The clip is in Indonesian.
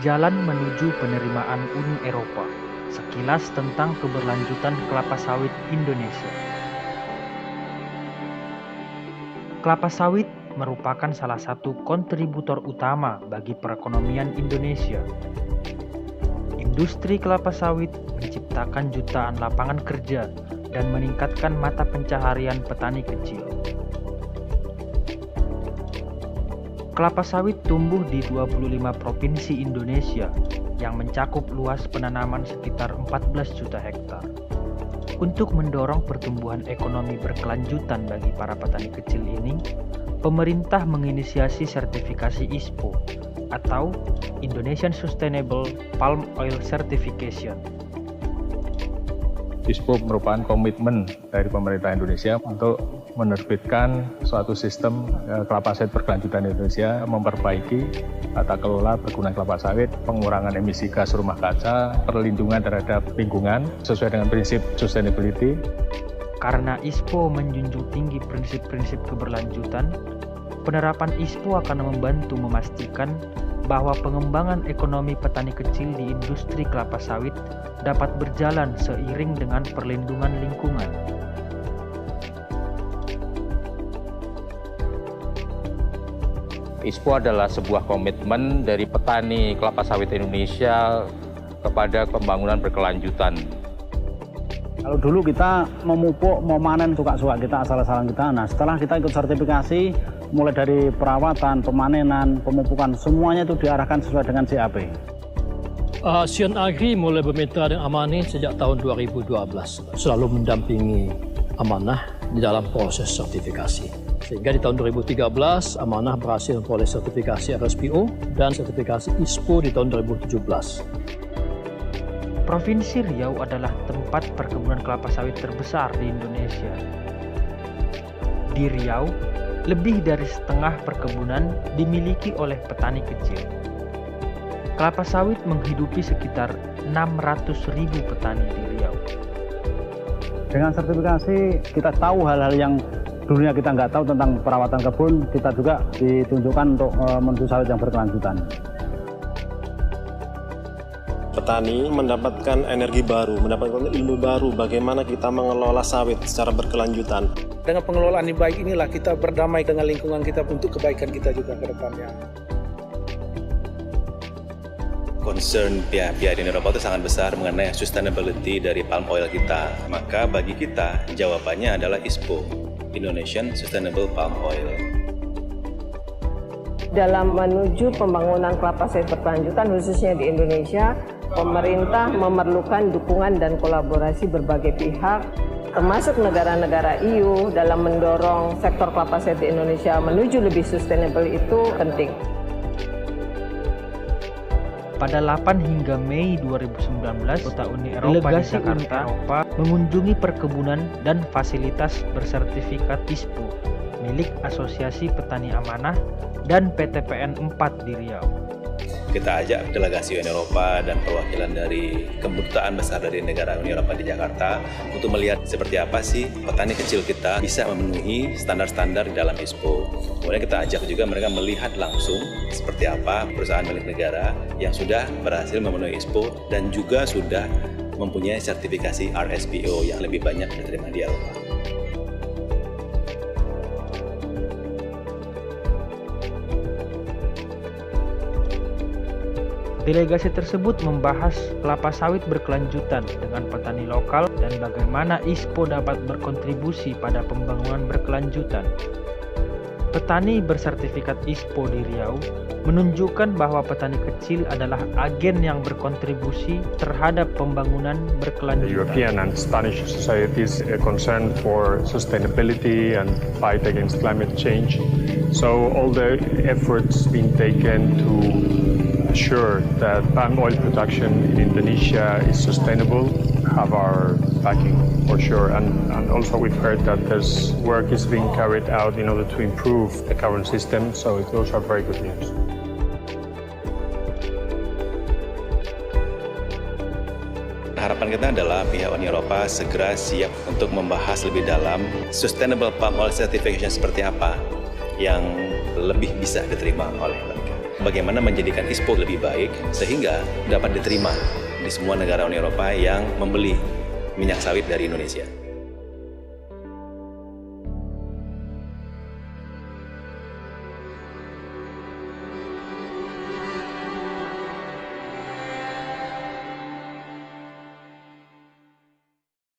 Jalan menuju penerimaan Uni Eropa. Sekilas tentang keberlanjutan kelapa sawit Indonesia. Kelapa sawit merupakan salah satu kontributor utama bagi perekonomian Indonesia. Industri kelapa sawit menciptakan jutaan lapangan kerja dan meningkatkan mata pencaharian petani kecil. Kelapa sawit tumbuh di 25 provinsi Indonesia yang mencakup luas penanaman sekitar 14 juta hektar. Untuk mendorong pertumbuhan ekonomi berkelanjutan bagi para petani kecil ini, pemerintah menginisiasi sertifikasi ISPO atau Indonesian Sustainable Palm Oil Certification. ISPO merupakan komitmen dari pemerintah Indonesia untuk menerbitkan suatu sistem kelapa sawit berkelanjutan Indonesia, memperbaiki tata kelola perkebunan kelapa sawit, pengurangan emisi gas rumah kaca, perlindungan terhadap lingkungan sesuai dengan prinsip sustainability. Karena ISPO menjunjung tinggi prinsip-prinsip keberlanjutan, penerapan ISPO akan membantu memastikan bahwa pengembangan ekonomi petani kecil di industri kelapa sawit dapat berjalan seiring dengan perlindungan lingkungan. ISPO adalah sebuah komitmen dari petani kelapa sawit Indonesia kepada pembangunan berkelanjutan. Kalau dulu kita memupuk, mau manen suka-suka kita, asal-asalan kita. Nah, setelah kita ikut sertifikasi, mulai dari perawatan, pemanenan, pemupukan, semuanya itu diarahkan sesuai dengan CAP. Sion Agri mulai bermitra dengan Amani sejak tahun 2012, selalu mendampingi Amanah di dalam proses sertifikasi. Sehingga di tahun 2013, Amanah berhasil memperoleh sertifikasi RSPO dan sertifikasi ISPO di tahun 2017. Provinsi Riau adalah tempat perkebunan kelapa sawit terbesar di Indonesia. Di Riau, lebih dari setengah perkebunan dimiliki oleh petani kecil. Kelapa sawit menghidupi sekitar 600.000 petani di Riau. Dengan sertifikasi, kita tahu hal-hal yang dulunya kita nggak tahu tentang perawatan kebun, kita juga ditunjukkan untuk menuju sawit yang berkelanjutan. Petani mendapatkan energi baru, mendapatkan ilmu baru bagaimana kita mengelola sawit secara berkelanjutan. Dengan pengelolaan yang baik inilah kita berdamai dengan lingkungan kita untuk kebaikan kita juga ke depannya. Concern pihak-pihak di Eropa itu sangat besar mengenai sustainability dari palm oil kita. Maka bagi kita jawabannya adalah ISPO, Indonesian Sustainable Palm Oil. Dalam menuju pembangunan kelapa sawit berkelanjutan khususnya di Indonesia, pemerintah memerlukan dukungan dan kolaborasi berbagai pihak, termasuk negara-negara EU dalam mendorong sektor kelapa sawit di Indonesia menuju lebih sustainable itu penting. Pada 8 hingga Mei 2019, Kota Uni Eropa di Jakarta mengunjungi perkebunan dan fasilitas bersertifikat ISPO milik Asosiasi Petani Amanah dan PTPN 4 di Riau. Kita ajak delegasi Uni Eropa dan perwakilan dari kedutaan besar dari negara Uni Eropa di Jakarta untuk melihat seperti apa sih petani kecil kita bisa memenuhi standar-standar di dalam ISPO. Kemudian kita ajak juga mereka melihat langsung seperti apa perusahaan milik negara yang sudah berhasil memenuhi ISPO dan juga sudah mempunyai sertifikasi RSPO yang lebih banyak diterima di Eropa. Delegasi tersebut membahas kelapa sawit berkelanjutan dengan petani lokal dan bagaimana ISPO dapat berkontribusi pada pembangunan berkelanjutan. Petani bersertifikat ISPO di Riau menunjukkan bahwa petani kecil adalah agen yang berkontribusi terhadap pembangunan berkelanjutan. European and Spanish societies are concerned for sustainability and fight against climate change. So all the efforts being taken to ensure that palm oil production in Indonesia is sustainable have our backing for sure, and also we've heard that there's work is being carried out in order to improve the current system, so those are very good news. Harapan kita adalah pihak Uni Eropa segera siap untuk membahas lebih dalam Sustainable Palm Oil Certification seperti apa yang lebih bisa diterima oleh mereka. bagaimana menjadikan ISPO lebih baik sehingga dapat diterima di semua negara Uni Eropa yang membeli minyak sawit dari Indonesia.